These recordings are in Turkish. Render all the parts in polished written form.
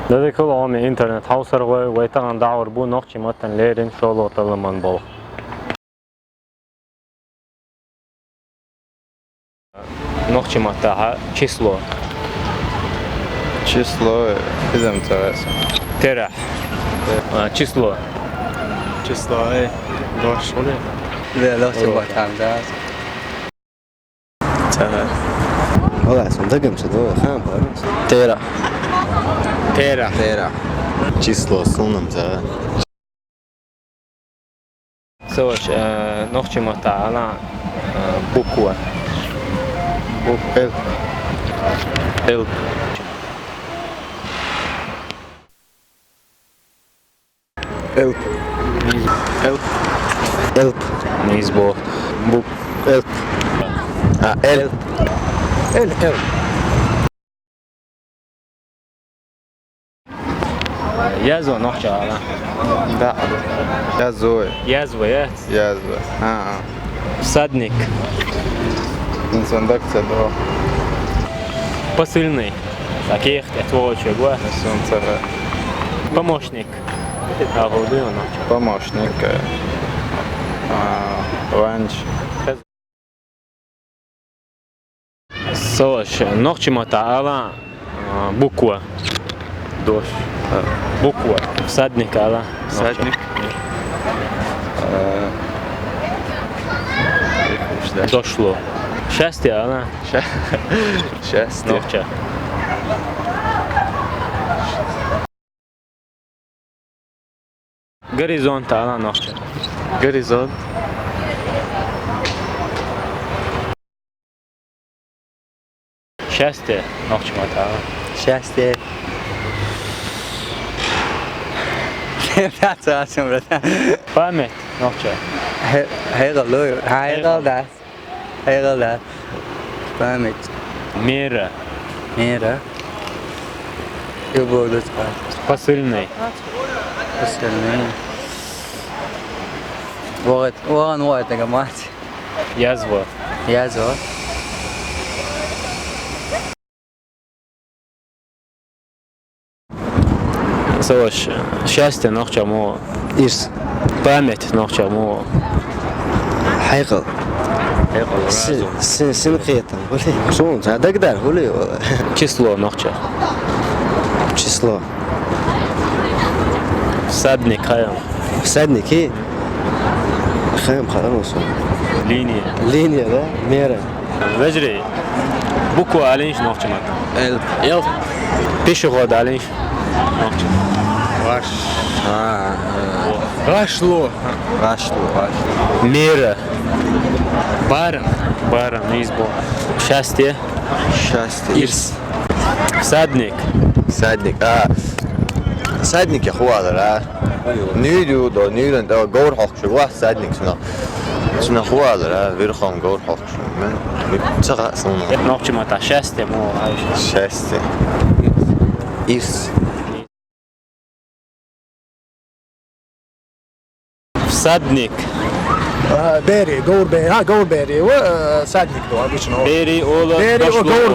Dedik oğlum internet havsar ve tagan dağır bu nokçimatan lerin şol ortalaman bol. Nokçimata число. Число bizim tarafı. Terah. Число. Число doş oluyor. Ve nokçimata hamza. Taraf. Valla sonunda gömse de o ham var. Tera. Terah. Tera. Число sunum za. Soç nokçimata ala bukwa. Bu el. El. Elp. Elp. Elp. Nizbo. Bu elp. Ha el. El. El. Yazo nokça ala. Da. Yazıyor. Yazvayat. Yazıyor. Ha. Всадник. İnsan da kısa da. Посыльный. Таких твой чего? Son taraf. Помощник. Агудуй нокça. Помощник. Ванч. Soç nokçimata ala bukwa. Doş. Bukwa. Всадник ala. Всадник. Дошло. Счастье ala. Счастье. Nokça. Горизонт ala nokça. Горизонт. Счастье nokçimata ala. Счастье. Pratar som det. Память nokça. Hayırlı. Hayırlı. Hayırlı. Pamit. Мера. Mera. Yuboğlu çıkar. Посыльный. Üstlerine. Vågan det gammalt. Язва. Yaz o. Soç счастье nokça mu. İrs. Память nokça mu. Hayırlı. Sen kıyatan. Son da kadar oluyor. Число nokça. Число. Всадник hayam. Всадники. Хайм харам olsun. Линия. Linya da mera. Vecri. Bukwa alınç nokçamat. El. El. Пешеход alınç nokça. Ваш. Рашло. Рашло. Мера. Баран. Баран избо. Счастье. Счастье. Ирс. Всадник. Всадник. Всадник يخوالر نيدو دو نيدو دو غور حقش واحد всадник سنا خوالر вирхон غور حقش من تسقى سنا Nokçamata. Счастье mu. счастье ирс Всадник. باري قور باري قور باري وسادنك دو обычно Beri oğlu. باري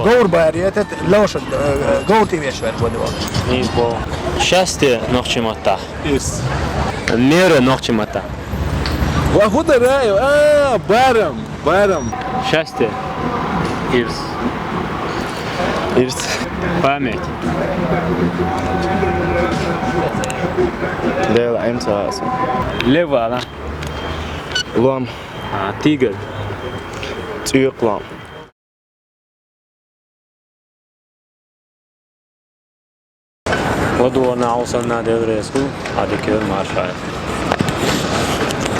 قور باري это лошадь قور ты вещь ودوا избо. Счастье nokçamata. ирс Мера nokçamata. واخد رايو بارم Счастье. Ирс. ирс Память. لا انت Лева ala. лом Тигр. تيقلام ودورنا وصلنا دوري اسكو هذه كذا ما